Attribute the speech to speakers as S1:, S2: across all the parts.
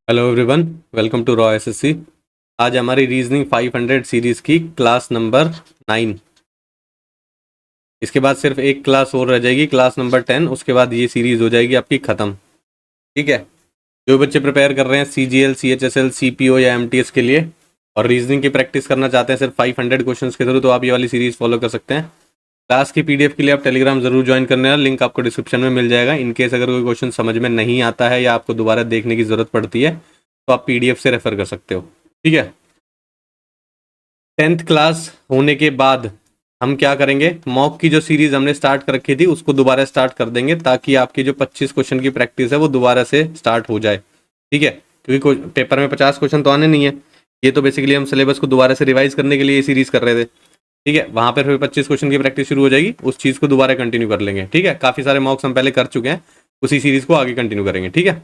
S1: Hello everyone, welcome to Raw SSC. आज हमारी reasoning 500 series की क्लास नंबर 9। इसके बाद सिर्फ एक क्लास और रह जाएगी, क्लास नंबर 10। उसके बाद ये सीरीज़ हो जाएगी आपकी ख़त्म। ठीक है। जो बच्चे प्रिपेयर कर रहे हैं सीजीएल, सीएचएसएल, सीपीओ या एमटीएस के लिए और रीजनिंग की प्रैक्टिस करना चाहते हैं सिर्फ 500 क्वेश्चंस के थ्रू, तो आप ये वाली सीरीज़ फॉलो कर सकते हैं। क्लास की पीडीएफ के लिए आप टेलीग्राम जरूर ज्वाइन करने हैं, लिंक आपको डिस्क्रिप्शन में मिल जाएगा। इनकेस अगर कोई क्वेश्चन समझ में नहीं आता है या आपको दोबारा देखने की ज़रूरत पड़ती है तो आप पीडीएफ से रेफर कर सकते हो। ठीक है। 10th क्लास होने के बाद हम क्या करेंगे, मॉक की जो सीरीज हमने स्टार्ट कर रखी थी उसको दोबारा स्टार्ट कर देंगे, ताकि आपकी जो 25 क्वेश्चन की प्रैक्टिस है वो दोबारा से स्टार्ट हो जाए। ठीक है। क्योंकि पेपर में 50 क्वेश्चन तो आने नहीं है, ये तो बेसिकली हम सिलेबस को दोबारा से रिवाइज करने के लिए ये सीरीज कर रहे थे। ठीक है। वहां पर फिर 25 क्वेश्चन की प्रैक्टिस शुरू हो जाएगी, उस चीज को दोबारा कंटिन्यू कर लेंगे। ठीक है। काफी सारे मॉक्स हम पहले कर चुके हैं, उसी सीरीज को आगे कंटिन्यू करेंगे। ठीक है।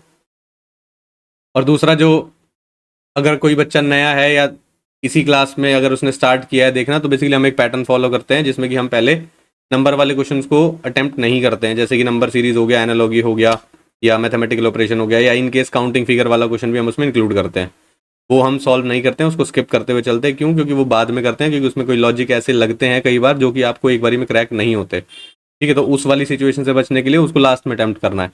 S1: और दूसरा, जो अगर कोई बच्चा नया है या इसी क्लास में अगर उसने स्टार्ट किया है देखना, तो बेसिकली हम एक पैटर्न फॉलो करते हैं जिसमें कि हम पहले नंबर वाले क्वेश्चंस को अटेम्प्ट नहीं करते हैं, जैसे कि नंबर सीरीज हो गया, एनालॉजी हो गया या मैथमेटिकल ऑपरेशन हो गया, या इन केस काउंटिंग फिगर वाला क्वेश्चन भी हम उसमें इंक्लूड करते हैं। वो हम सॉल्व नहीं करते हैं, उसको स्किप करते हुए चलते हैं। क्यों? क्योंकि वो बाद में करते हैं, क्योंकि उसमें कोई लॉजिक ऐसे लगते हैं कई बार जो कि आपको एक बारी में क्रैक नहीं होते। ठीक है। तो उस वाली सिचुएशन से बचने के लिए उसको लास्ट में अटेम्प्ट करना है।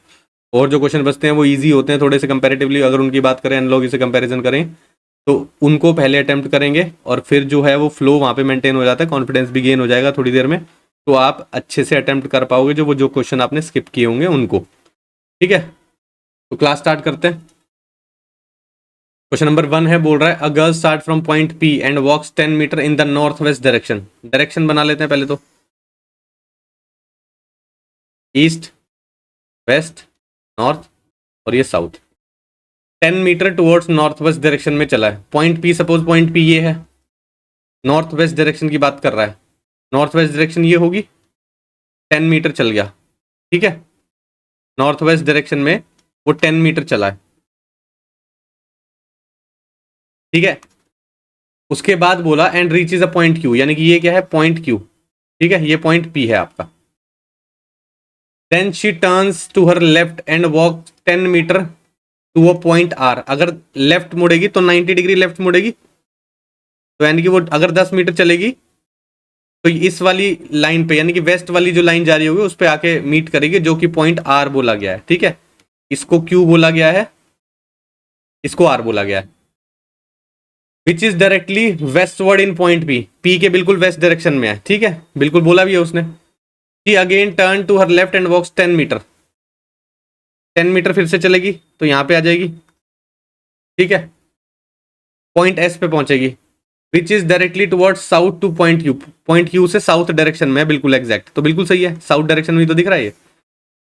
S1: और जो क्वेश्चन बचते हैं वो ईजी होते हैं थोड़े से कंपेरेटिवली, अगर उनकी बात करें एनालॉजी से कंपेरिजन करें तो उनको पहले अटेम्प्ट करेंगे और फिर जो है वो फ्लो वहाँ पे मेंटेन हो जाता है, कॉन्फिडेंस भी गेन हो जाएगा थोड़ी देर में, तो आप अच्छे से अटेम्प्ट कर पाओगे जो क्वेश्चन आपने स्किप किए होंगे उनको। ठीक है। तो क्लास स्टार्ट करते हैं। क्वेश्चन नंबर 1 है, बोल रहा है a girl start from point P and walks 10 meter in the north west direction. Direction बना लेते हैं पहले तो, ईस्ट, वेस्ट, नॉर्थ और ये south. 10 meter towards north west direction में चला है। Point P, suppose point P ये है, नॉर्थ वेस्ट डायरेक्शन की बात कर रहा है, नॉर्थ वेस्ट डायरेक्शन ये होगी, 10 मीटर चल गया। ठीक है। नॉर्थ वेस्ट डायरेक्शन में वो 10 मीटर चला है। ठीक है। उसके बाद बोला and reaches a point Q, यानी कि ये क्या है, पॉइंट क्यू। ठीक है। ये पॉइंट पी है आपका। Then she turns to her left and walk 10 meter to a point R. अगर लेफ्ट मुड़ेगी तो 90 डिग्री लेफ्ट मुड़ेगी, तो यानी कि वो अगर 10 मीटर चलेगी तो इस वाली लाइन पे, यानी कि वेस्ट वाली जो लाइन जा रही होगी उस पे आके मीट करेगी, जो कि पॉइंट आर बोला गया है। ठीक है। इसको क्यू बोला गया है, इसको आर बोला गया है। Which is directly westward in point P, P के बिल्कुल वेस्ट डायरेक्शन में है। ठीक है। बिल्कुल बोला भी है उसने। She again turn to her left and walks 10 meter. 10 meter फिर से चलेगी तो यहां पे आ जाएगी। ठीक है। पॉइंट एस पे पहुंचेगी, which is directly towards south two point you. Point you से साउथ डायरेक्शन में, बिल्कुल एग्जैक्ट, तो बिल्कुल सही है, साउथ डायरेक्शन में ही तो दिख रहा है ये।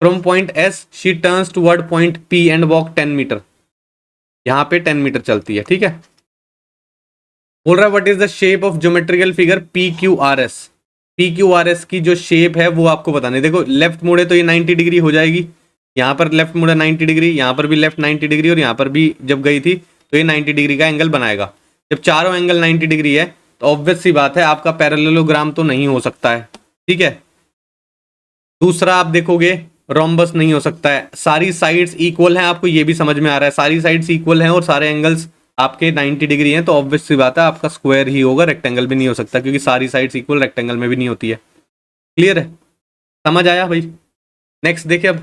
S1: From point S she turns toward point P and walk 10 meter. यहां पे 10 मीटर चलती है। ठीक है। बोल रहा है what is the shape of geometrical figure P Q R S. P Q R S की जो शेप है वो आपको बतानी है। देखो लेफ्ट मुड़े तो ये 90 डिग्री हो जाएगी, यहाँ पर लेफ्ट मुड़ा 90 डिग्री, यहाँ पर भी लेफ्ट 90 डिग्री, और यहाँ पर भी जब गई थी तो ये 90 डिग्री का एंगल बनाएगा। जब चारों एंगल 90 डिग्री है तो ऑब्वियस सी बात है आपका पैरेललोग्राम तो नहीं हो सकता है। ठीक है। दूसरा आप देखोगे रोम्बस नहीं हो सकता है। सारी साइड्स इक्वल हैं, आपको ये भी समझ में आ रहा है, सारी साइड्स इक्वल हैं और सारे एंगल्स आपके 90 डिग्री हैं, तो ऑब्वियस सी बात है आपका स्क्वायर ही होगा, रेक्टेंगल भी नहीं हो सकता, क्योंकि सारी साइड्स इक्वल रेक्टेंगल में भी नहीं होती है। क्लियर है? समझ आया भाई? नेक्स्ट देखिए। अब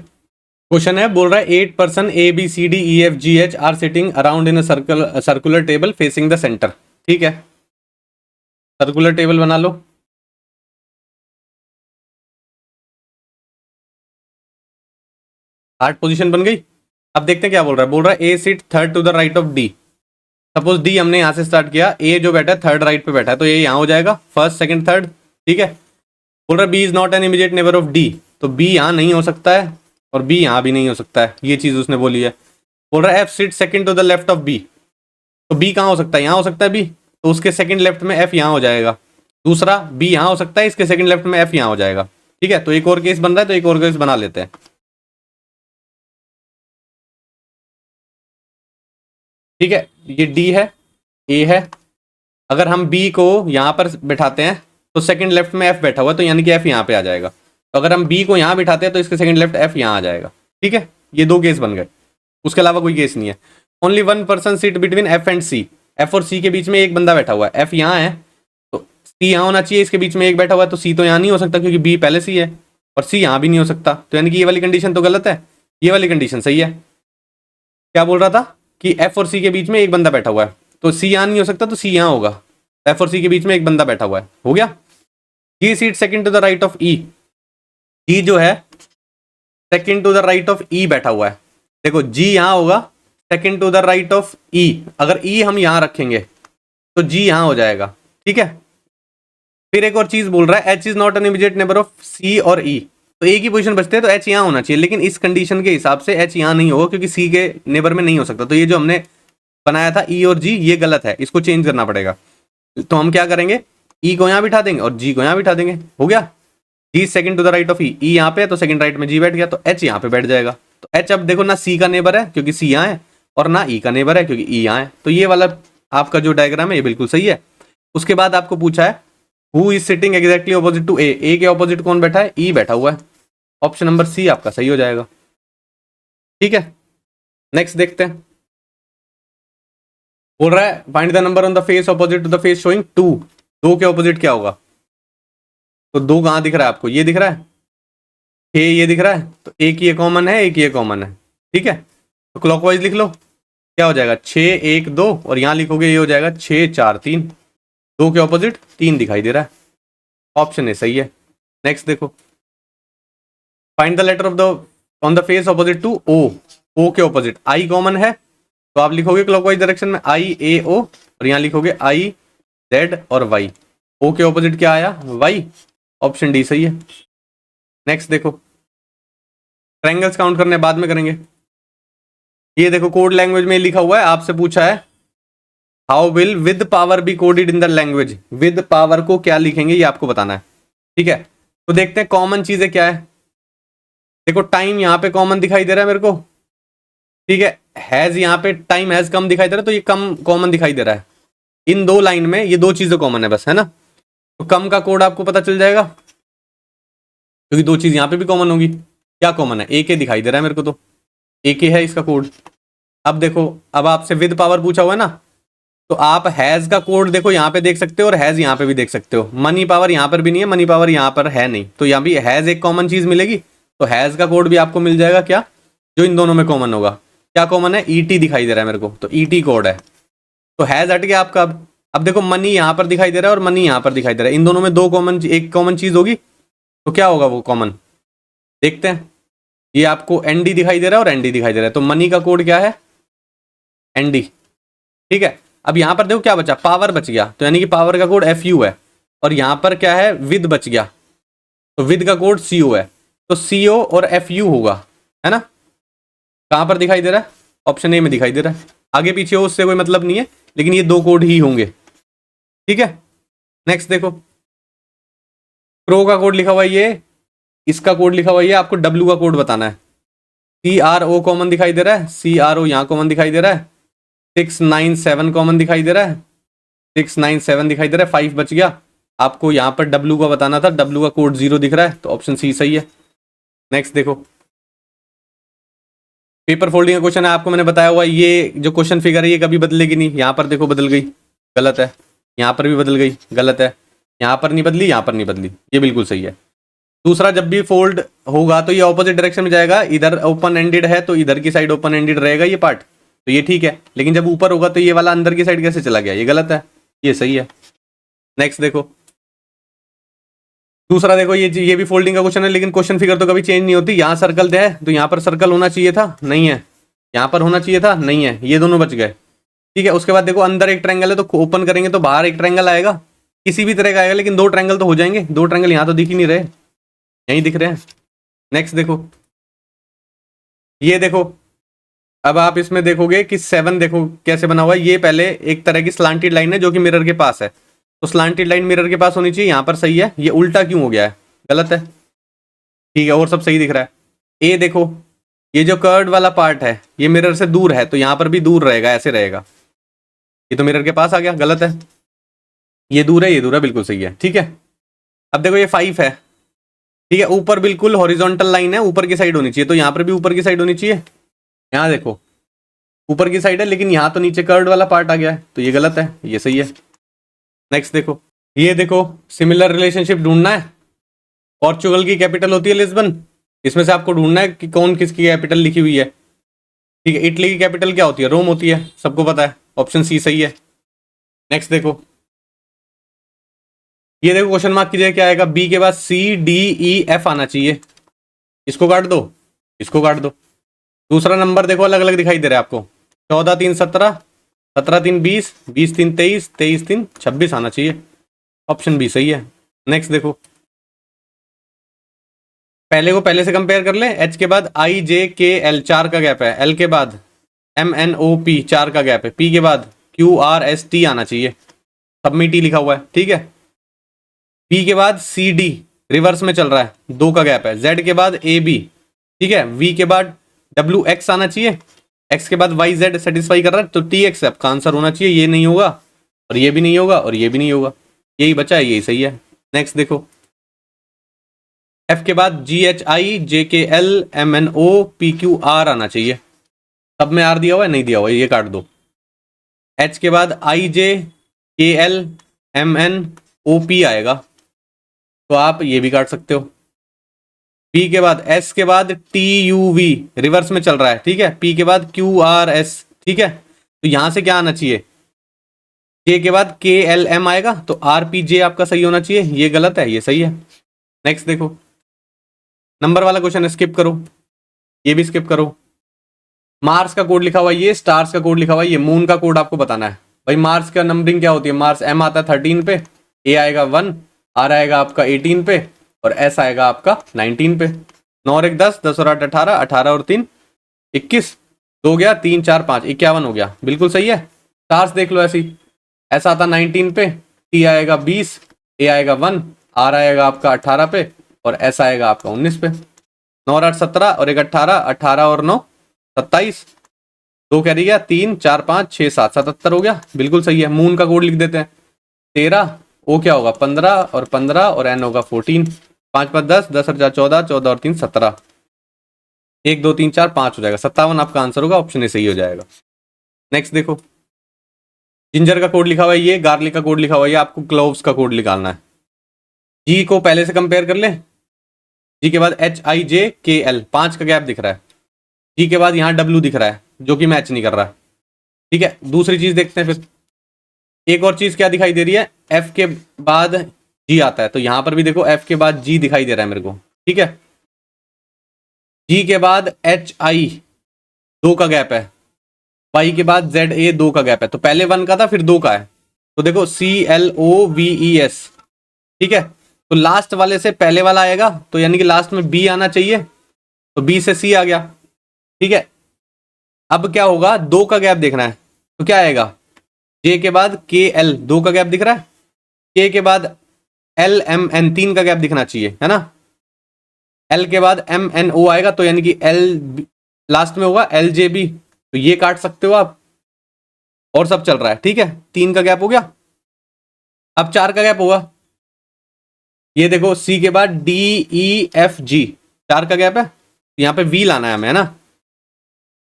S1: क्वेश्चन है, बोल रहा है 8 person A B C D E F G H are sitting around in circular table facing the centre. ठीक है। सर्कुलर टेबल बना लो। हार्ड पोजीशन बन गई। अब देखते हैं क्या बोल रहा है। बोल रहा है A sit third to the right of D. Suppose D हमने यहां से स्टार्ट किया, ए जो बैठा है थर्ड राइट पे बैठा है, तो ये यहां हो जाएगा, फर्स्ट सेकंड थर्ड। ठीक है। बोल रहा है B is not an immediate neighbour of D, तो बी यहां नहीं हो सकता है और बी यहां भी नहीं हो सकता है, ये चीज उसने बोली है। बोल रहा है F sit second to the left of B, तो बी कहां हो सकता है, यहां हो सकता है बी, तो उसके सेकंड लेफ्ट में एफ यहां हो जाएगा। दूसरा बी यहां हो सकता है, इसके सेकंड लेफ्ट में एफ यहां हो जाएगा। ठीक है। तो एक और केस बन रहा है, तो एक और केस बना लेते हैं। ठीक है। ये डी है, ए है। अगर हम बी को यहां पर बैठाते हैं तो सेकंड लेफ्ट में एफ बैठा हुआ है, तो यानी कि एफ यहां पे आ जाएगा। तो अगर हम बी को यहां बिठाते हैं तो इसके सेकंड लेफ्ट एफ यहां आ जाएगा। ठीक है। ये दो केस बन गए, उसके अलावा कोई केस नहीं है। Only one person seat between F and C, F और सी के बीच में एक बंदा बैठा हुआ है, एफ यहाँ है तो सी यहाँ होना चाहिए, इसके बीच में एक बैठा हुआ है तो सी तो यहाँ नहीं हो सकता क्योंकि बी पहले सी है, और सी यहाँ भी नहीं हो सकता, तो यानी कि ये वाली कंडीशन तो गलत है, ये वाली कंडीशन सही है। क्या बोल रहा था कि एफ और सी के बीच में एक बंदा बैठा हुआ है, तो सी यहाँ नहीं हो सकता तो सी यहाँ होगा, एफ और सी के बीच में एक बंदा बैठा हुआ है, हो गया। G seat second to the right of E, G जो है second to the right of E बैठा हुआ है, देखो जी यहाँ होगा second to the right of E, अगर ई हम यहाँ रखेंगे तो जी यहाँ हो जाएगा, ठीक है। फिर एक और चीज बोल रहा है H is not an immediate neighbour of C और ई, तो एक ही पोजीशन बचते हैं तो एच यहाँ होना चाहिए, लेकिन इस कंडीशन के हिसाब से एच यहाँ नहीं होगा क्योंकि सी के नेबर में नहीं हो सकता, तो ये जो हमने बनाया था ई और जी ये गलत है, इसको चेंज करना पड़ेगा। तो हम क्या करेंगे, ई को यहाँ बिठा देंगे और जी को यहाँ बिठा देंगे, हो गया। G second to the right of E, E यहाँ पे है तो सेकंड राइट में जी बैठ गया, तो एच यहाँ पे बैठ जाएगा, तो एच अब देखो ना सी का नेबर है क्योंकि सी यहाँ है और ना ई का नेबर है क्योंकि ई यहाँ है, तो ये वाला आपका जो डायग्राम है ये बिल्कुल सही है। उसके बाद आपको पूछा है who is sitting exactly opposite to A, A के ऑपोजिट कौन बैठा है, ई बैठा हुआ है, ऑप्शन नंबर सी आपका सही हो जाएगा, ठीक है। नेक्स्ट देखते हैं, बोल रहा है find the number on the face opposite to the face showing 2, 2 के ऑपोजिट क्या होगा, तो 2 कहाँ दिख रहा है आपको, ये दिख रहा है, ये दिख रहा है, तो एक ये कॉमन है एक ये कॉमन है, ठीक है। तो क्लॉकवाइज लिख लो, क्या हो जाएगा 6 1 2, और यहाँ लिखोगे ये हो जाएगा 6 4 3, 2 के ऑपोजिट 3 दिखाई दे रहा है, ऑप्शन ए सही है। नेक्स्ट देखो, find the letter of the on the face opposite to O, O के ऑपोजिट आई कॉमन है तो आप लिखोगे क्लॉकवाइज डायरेक्शन में आई ए ओ, और यहाँ लिखोगे आई जेड और वाई, ओ के ऑपोजिट क्या आया वाई, ऑप्शन डी सही है। नेक्स्ट देखो, ट्रायंगल्स काउंट करने बाद में करेंगे, ये देखो कोड लैंग्वेज में लिखा हुआ है, आपसे पूछा है how will with power be coded in the language, with power को क्या लिखेंगे ये आपको बताना है, ठीक है। तो देखते हैं कॉमन चीजें क्या है, देखो टाइम यहाँ पे कॉमन दिखाई दे रहा है मेरे को, ठीक है, हैज यहाँ पे टाइम हैज कम दिखाई दे रहा है तो ये कम कॉमन दिखाई दे रहा है, इन दो लाइन में ये दो चीजें कॉमन है बस, है ना। तो कम का कोड आपको पता चल जाएगा क्योंकि दो चीज यहाँ पे भी कॉमन होगी, क्या कॉमन है, ए के दिखाई दे रहा है मेरे को, तो ए के है इसका कोड। अब देखो, अब आपसे विद पावर पूछा हुआ है ना, तो आप हैज का कोड देखो यहाँ पे देख सकते हो और हैज यहाँ पे भी देख सकते हो, मनी पावर यहाँ पर भी नहीं है, मनी पावर यहाँ पर है नहीं, तो यहाँ भी हैज एक कॉमन चीज मिलेगी, तो हैज का कोड भी आपको मिल जाएगा, क्या जो इन दोनों में कॉमन होगा, क्या कॉमन है, ईटी दिखाई दे रहा है मेरे को, तो ईटी कोड है, तो हैज हट गया आपका। अब देखो मनी यहाँ पर दिखाई दे रहा है और मनी यहाँ पर दिखाई दे रहा है, इन दोनों में दो कॉमन, एक कॉमन चीज होगी, तो क्या होगा वो कॉमन, देखते हैं। ये आपको एनडी दिखाई दे रहा है और एनडी दिखाई दे रहा है, तो मनी का कोड क्या है एनडी, ठीक है। अब यहाँ पर देखो क्या बचा, पावर बच गया, तो यानी कि पावर का कोड एफ यू है, और यहाँ पर क्या है विद बच गया, तो विद का कोड सी ओ है, तो सी ओ और एफ यू होगा, है ना। कहाँ पर दिखाई दे रहा है, ऑप्शन ए में दिखाई दे रहा है, आगे पीछे हो उससे कोई मतलब नहीं है, लेकिन ये दो कोड ही होंगे, ठीक है। नेक्स्ट देखो, प्रो का कोड लिखा हुआ है ये, इसका कोड लिखा हुआ है ये, आपको डब्ल्यू का कोड बताना है, सी आर ओ कॉमन दिखाई दे रहा है, सी आर ओ यहाँ कॉमन दिखाई दे रहा है, 697 कॉमन दिखाई दे रहा है, 697 दिखाई दे रहा है, 5 बच गया, आपको यहाँ पर डब्ल्यू का बताना था, डब्ल्यू का कोड 0 दिख रहा है, तो ऑप्शन सी सही है। नेक्स्ट देखो, पेपर फोल्डिंग का क्वेश्चन है, आपको मैंने बताया हुआ ये जो क्वेश्चन फिगर है ये कभी बदलेगी नहीं, यहाँ पर देखो बदल गई, गलत है, यहाँ पर भी बदल गई, गलत है, यहाँ पर नहीं बदली, यहाँ पर नहीं बदली, ये बिल्कुल सही है। दूसरा, जब भी फोल्ड होगा तो ये ऑपोजिट डायरेक्शन में जाएगा, इधर ओपन एंडेड है तो इधर की साइड ओपन एंडेड रहेगा ये पार्ट, तो ये ठीक है, लेकिन जब ऊपर होगा तो ये वाला अंदर की साइड कैसे चला गया, ये गलत है, ये सही है। नेक्स्ट देखो, दूसरा देखो, ये भी फोल्डिंग का क्वेश्चन है, लेकिन क्वेश्चन फिगर तो कभी चेंज नहीं होती, यहाँ सर्कल है तो यहाँ पर सर्कल होना चाहिए था, नहीं है, यहाँ पर होना चाहिए था, नहीं है, ये दोनों बच गए, ठीक है। उसके बाद देखो, अंदर एक ट्रायंगल है तो ओपन करेंगे तो बाहर एक ट्रायंगल आएगा, किसी भी तरह का आएगा, लेकिन दो ट्रायंगल तो हो जाएंगे, दो ट्रायंगल यहाँ तो दिख ही नहीं रहे, यहीं दिख रहे हैं। नेक्स्ट देखो, ये देखो, अब आप इसमें देखोगे कि 7 देखो कैसे बना हुआ है, ये पहले एक तरह की स्लांटेड लाइन है जो कि मिरर के पास है, तो स्लांटेड लाइन मिरर के पास होनी चाहिए, यहाँ पर सही है, ये उल्टा क्यों हो गया है, गलत है, ठीक है, और सब सही दिख रहा है। ए देखो, ये जो कर्व वाला पार्ट है ये मिरर से दूर है, तो यहाँ पर भी दूर रहेगा, ऐसे रहेगा, ये तो मिरर के पास आ गया, गलत है, ये दूर है, ये दूर है, बिल्कुल सही है, ठीक है। अब देखो ये 5 है, ठीक है, ऊपर बिल्कुल हॉरिजॉन्टल लाइन है, ऊपर की साइड होनी चाहिए, तो यहाँ पर भी ऊपर की साइड होनी चाहिए, यहाँ देखो ऊपर की साइड है, लेकिन यहाँ तो नीचे कर्व्ड वाला पार्ट आ गया है, तो ये गलत है, ये सही है। नेक्स्ट देखो, ये देखो सिमिलर रिलेशनशिप ढूंढना है। पोर्चुगल की कैपिटल होती है लिस्बन, इसमें से आपको ढूंढना है कि कौन किसकी कैपिटल लिखी हुई है। ठीक है, इटली की कैपिटल क्या होती है? रोम होती है, सबको पता है, ऑप्शन सी सही है। नेक्स्ट देखो, ये देखो क्वेश्चन मार्क की जगह क्या आएगा? बी के बाद सी डी ई एफ आना चाहिए, इसको काट दो, इसको काट दो। दूसरा नंबर देखो अलग अलग दिखाई दे रहा है आपको, 14 3 17, 17 3 20, 20 3 23, 23 3 26 आना चाहिए, ऑप्शन बी सही है। नेक्स्ट देखो, पहले को पहले से कंपेयर कर ले। एच के बाद आई जे के एल 4 का गैप है, एल के बाद एम एन ओ पी 4 का गैप है, पी के बाद क्यू आर एस टी आना चाहिए, सब में टी लिखा हुआ है, ठीक है। पी के बाद सी डी रिवर्स में चल रहा है, 2 का गैप है। जेड के बाद ए बी, ठीक है। वी के बाद डब्ल्यू एक्स आना चाहिए, एक्स के बाद वाई जेड सेटिस्फाई कर रहा है, तो टी एक्स आपका आंसर होना चाहिए। ये नहीं होगा और ये भी नहीं होगा और ये भी नहीं होगा, यही बचा है, यही सही है। नेक्स्ट देखो, एफ के बाद जी H I J K L M N O P Q R आना चाहिए, सब में आर दिया हुआ है, नहीं दिया हुआ है, ये काट दो। एच के बाद I J K L M N O P आएगा, तो आप ये भी काट सकते हो। पी के बाद एस के बाद टी यू वी रिवर्स में चल रहा है, ठीक है। पी के बाद क्यू आर एस, ठीक है। तो यहां से क्या आना चाहिए? जे के बाद के एल एम आएगा, तो आर पी जे आपका सही होना चाहिए, ये गलत है, ये सही है। नेक्स्ट देखो, नंबर वाला क्वेश्चन स्किप करो, ये भी स्किप करो। मार्स का कोड लिखा हुआ है, ये स्टार्स का कोड लिखा हुआ है, ये मून का कोड आपको बताना है। भाई मार्स का नंबरिंग क्या होती है? मार्स एम आता है 13 पे, ए आएगा 1, आर आएगा आपका 18 पे और एस आएगा आपका 19 पे। 9 और 1 10, 10 और 8 18, 18 और 3 21, 2 गया, 3 4 5 51 हो गया, बिल्कुल सही है। स्टार्स देख लो ऐसी, एस आता 19 पे, टी आएगा 20, ए आएगा 1, आर आएगा आपका 18 पे और एस आएगा आपका 19 पे। 9 और 8 17 और 1 18, 18 और 9 27, 2 कैरी गया, 3 4 5 6 7 77 हो गया, बिल्कुल सही है। मून का कोड लिख देते हैं 13, ओ क्या होगा 15 और 15 और एन होगा 14, 5 5 10, 10 और 4 14, 14 और 3 17, 1 2 3 4 5 हो जाएगा, 57 आपका आंसर होगा, ऑप्शन ए सही हो जाएगा। नेक्स्ट देखो, जिंजर का कोड लिखा हुआ है ये, गार्लिक का कोड लिखा हुआ है ये, आपको क्लोव्स का कोड निकालना है। जी को पहले से कंपेयर कर ले, जी के बाद H I J K L 5 का गैप दिख रहा है, जी के बाद यहाँ डब्ल्यू दिख रहा है जो कि मैच नहीं कर रहा है, ठीक है। दूसरी चीज देखते हैं फिर, एक और चीज क्या दिखाई दे रही है? एफ के बाद जी आता है, तो यहां पर भी देखो एफ के बाद जी दिखाई दे रहा है मेरे को, ठीक है। जी के बाद एच आई 2 का गैप है, वाई के बाद जेड ए 2 का गैप है, तो पहले 1 का था फिर 2 का है, तो देखो C L O V E S, ठीक है। तो लास्ट वाले से पहले वाला आएगा, तो यानी कि लास्ट में बी आना चाहिए, तो बी से सी आ गया, ठीक है। अब क्या होगा? 2 का गैप देखना है, तो क्या आएगा? जे के बाद के एल 2 का गैप दिख रहा है, के के बाद एल एम एन 3 का गैप दिखना चाहिए, है ना। एल के बाद एम एन ओ आएगा, तो यानी कि एल लास्ट में होगा एल जे बी, तो ये काट सकते हो आप, और सब चल रहा है, ठीक है। 3 का गैप हो गया, अब 4 का गैप होगा, ये देखो सी के बाद डी ई एफ जी 4 का गैप है, यहाँ पे वी लाना है हमें, है ना।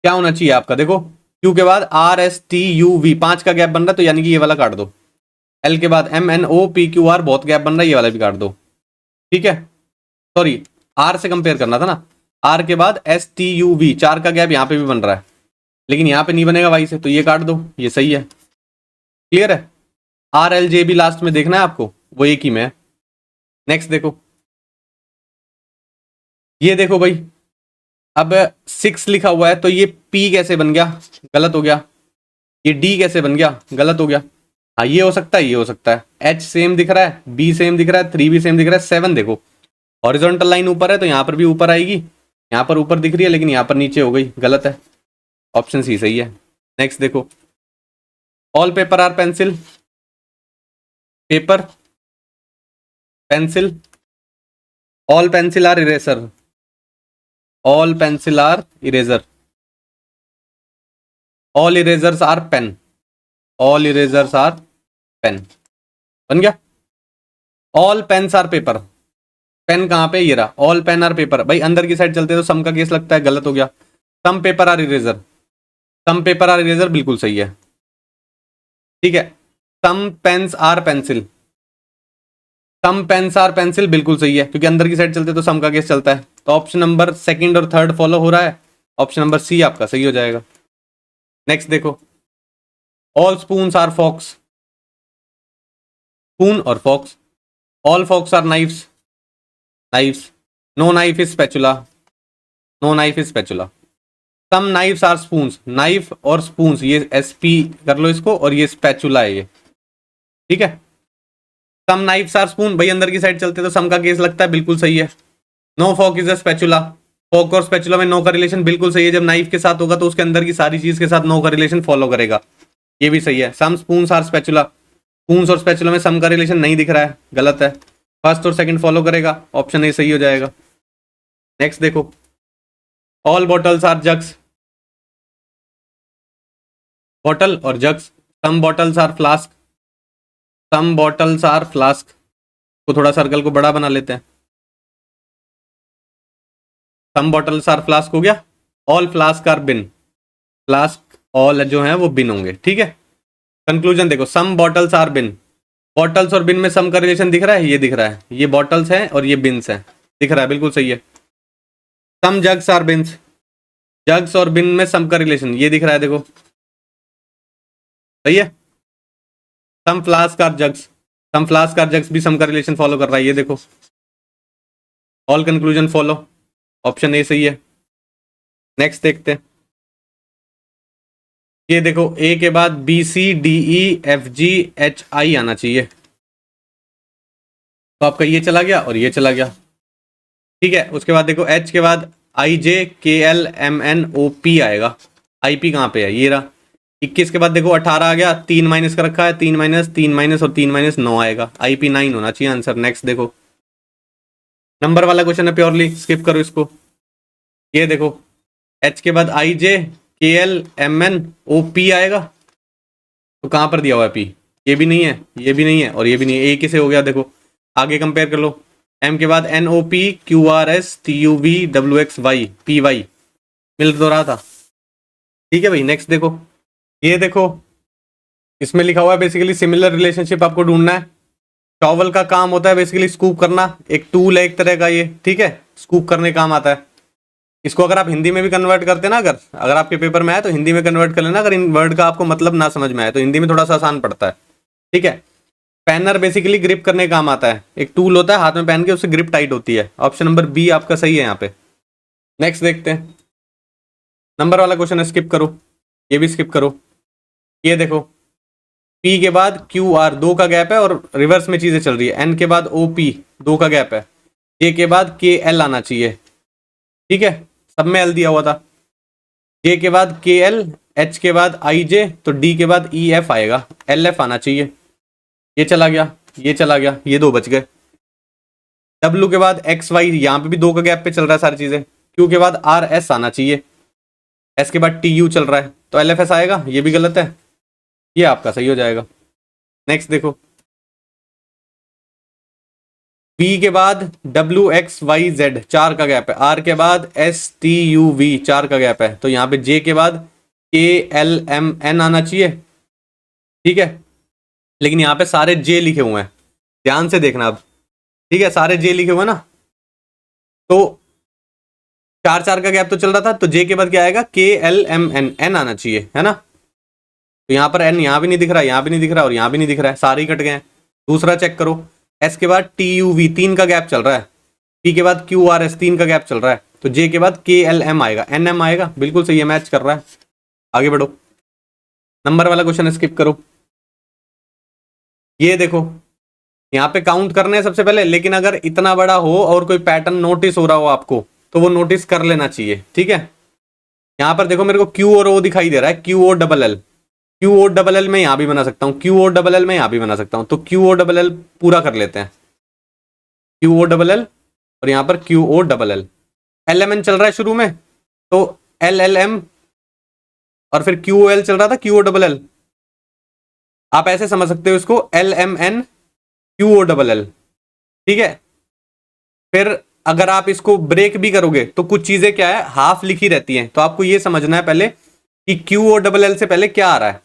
S1: क्या होना चाहिए आपका? देखो क्यू के बाद R S T U V 5 का गैप बन रहा है, तो यानी कि ये वाला काट दो। एल के बाद M N O P Q R बहुत गैप बन रहा है, ये वाला भी काट दो, ठीक है। सॉरी, आर से कंपेयर करना था ना, आर के बाद एस टी यू वी 4 का गैप यहाँ पे भी बन रहा है, लेकिन यहाँ पे नहीं बनेगा वाई से, तो ये काट दो, ये सही है। क्लियर है? आर एल जे भी लास्ट में देखना है आपको, वो एक ही में है। नेक्स्ट देखो, ये देखो भाई, अब 6 लिखा हुआ है, तो ये P कैसे बन गया? गलत हो गया। ये D कैसे बन गया? गलत हो गया। हाँ, ये हो सकता है, ये हो सकता है। H सेम दिख रहा है, B सेम दिख रहा है, 3 भी सेम दिख रहा है, 7 देखो हॉरिजॉन्टल लाइन ऊपर है, तो यहाँ पर भी ऊपर आएगी, यहाँ पर ऊपर दिख रही है लेकिन यहाँ पर नीचे हो गई, गलत है, ऑप्शन सी सही है। नेक्स्ट देखो, all paper are pencil, paper pencil, all pencil are eraser, all pencil are eraser, all erasers are pen, all erasers are pen, बन गया। All pens are paper, pen कहाँ पे? ये रहा, ऑल पेन आर पेपर। भाई अंदर की side चलते तो सम का केस लगता है, गलत हो गया। Some paper are eraser, some paper are eraser बिल्कुल सही है, ठीक है। Some pens are pencil, some pens are pencil बिल्कुल सही है, क्योंकि अंदर की साइड चलते तो सम का केस चलता है। तो ऑप्शन नंबर सेकंड और थर्ड फॉलो हो रहा है, ऑप्शन नंबर सी आपका सही हो जाएगा। नेक्स्ट देखो, all spoons are forks, spoon और forks, all forks are knives, knives, no knife is spatula, no knife is spatula. Some knives are spoons, knife और स्पून्स ये एसपी कर लो इसको, और ये स्पैचुला है ये, ठीक है। सम नाइफ्स आर स्पून, भाई अंदर की साइड चलते तो सम का केस लगता है, बिल्कुल सही है। No fork is a spatula, fork और स्पैचुला में नो का रिलेशन बिल्कुल सही है, जब नाइफ के साथ होगा तो उसके अंदर की सारी चीज के साथ नो का रिलेशन फॉलो करेगा, ये भी सही है। सम स्पून्स आर स्पैचुला, स्पून्स और स्पैचुला में सम का रिलेशन नहीं दिख रहा है, गलत है। फर्स्ट और सेकंड फॉलो करेगा, ऑप्शन ए सही हो जाएगा। नेक्स्ट देखो, all bottles are jugs, bottle और jugs, some bottles are flask, some bottles are flask, तो थोड़ा सर्कल को बड़ा बना लेते हैं। सम बॉटल्स आर फ्लास्क हो गया, all flask are bin, flask all जो है वो बिन होंगे, ठीक है। कंक्लूजन देखो, some bottles are bin, bottles और बिन में सम का रिलेशन दिख रहा है, ये दिख रहा है, ये बॉटल्स हैं और ये बिन्स हैं, दिख रहा है, बिल्कुल सही है। सम जग्स आर बिन्स, जग्स और बिन में सम का रिलेशन ये दिख रहा है, देखो सही है। Some flask are jugs, some flask are jugs भी सम का रिलेशन फॉलो कर रहा है, ये देखो। All conclusion follow, option A सही है। नेक्स्ट देखते हैं, ये देखो ए के बाद B C D E F G H I आना चाहिए, तो आपका ये चला गया और ये चला गया, ठीक है। उसके बाद देखो एच के बाद I J K L M N O P आएगा, आई पी कहाँ पे है, ये रहा। 21 के बाद देखो 18 आ गया, 3 माइनस का रखा है, 3 माइनस 3 माइनस और 3 माइनस 9 आएगा, आई पी 9 होना चाहिए आंसर। नेक्स्ट देखो, नंबर वाला क्वेश्चन है प्योरली, स्किप करो इसको। ये देखो एच के बाद I J K L M N O P आएगा, तो कहाँ पर दिया हुआ है पी, ये भी नहीं है, ये भी नहीं है और ये भी नहीं है, ए किसे हो गया, देखो आगे कंपेयर कर लो। एम के बाद N O P Q R S T U V W X Y P Y, मिल तो रहा था, ठीक है भाई। नेक्स्ट देखो, ये देखो इसमें लिखा हुआ है बेसिकली सिमिलर रिलेशनशिप आपको ढूंढना है। टॉवल का काम होता है बेसिकली स्कूप करना, एक टूल है एक तरह का ये, ठीक है, स्कूप करने काम आता है। इसको अगर आप हिंदी में भी कन्वर्ट करते ना, अगर आपके पेपर में आए तो हिंदी में कन्वर्ट कर लेना, अगर इन वर्ड का आपको मतलब ना समझ में आए तो हिंदी में थोड़ा सा आसान पड़ता है, ठीक है। पैनर बेसिकली ग्रिप करने का काम आता है, एक टूल होता है हाथ में पहन के, उससे ग्रिप टाइट होती है। ऑप्शन नंबर बी आपका सही है यहाँ पे। नेक्स्ट देखते हैं, नंबर वाला क्वेश्चन है, स्किप करो, ये भी स्किप करो। ये देखो P के बाद QR 2 का गैप है और रिवर्स में चीजें चल रही है, N के बाद OP 2 का गैप है, J के बाद KL आना चाहिए, ठीक है, सब में L दिया हुआ था। J के बाद KL, H के बाद IJ, तो D के बाद EF आएगा, LF आना चाहिए, ये चला गया, ये चला गया, ये 2 बच गए। W के बाद XY, यहाँ पे भी 2 का गैप पे चल रहा है सारी चीजें। Q के बाद RS आना चाहिए, S के बाद TU चल रहा है, तो LFS आएगा, ये भी गलत है, ये आपका सही हो जाएगा। नेक्स्ट देखो, B के बाद WXYZ 4 का गैप है, R के बाद STUV 4 का गैप है, तो यहाँ पे J के बाद KLMN आना चाहिए, ठीक है। लेकिन यहाँ पे सारे J लिखे हुए हैं, ध्यान से देखना अब, ठीक है, सारे J लिखे हुए हैं ना, तो 4 का गैप तो चल रहा था, तो J के बाद क्या आएगा, KLMN, N आना चाहिए, है ना। तो यहाँ पर N यहाँ भी नहीं दिख रहा, यहाँ भी नहीं दिख रहा और यहाँ भी नहीं दिख रहा है, सारे ही कट गए हैं। दूसरा चेक करो, S के बाद TUV 3 का गैप चल रहा है, P के बाद QRS 3 का गैप चल रहा है, तो J के बाद KLM आएगा, NM आएगा, बिल्कुल सही है, मैच कर रहा है। आगे बढ़ो, नंबर वाला क्वेश्चन स्किप करो। ये देखो यहाँ पे काउंट करने हैं सबसे पहले, लेकिन अगर इतना बड़ा हो और कोई पैटर्न नोटिस हो रहा हो आपको तो वो नोटिस कर लेना चाहिए, ठीक है। यहाँ पर देखो मेरे को Q और O दिखाई दे रहा है, QOLL, QOLL में यहाँ भी बना सकता हूँ, QOLL में यहाँ भी बना सकता हूँ, तो QOLL पूरा कर लेते हैं, QOLL और यहाँ पर QOLL। LMN चल रहा है शुरू में, तो LLM और फिर QOL चल रहा था, QOLL, आप ऐसे समझ सकते हो इसको, LMN QOLL, ठीक है। फिर अगर आप इसको ब्रेक भी करोगे तो कुछ चीजें क्या है, हाफ लिखी रहती हैं, तो आपको ये समझना है पहले कि क्यू ओ डबल एल से पहले क्या आ रहा है,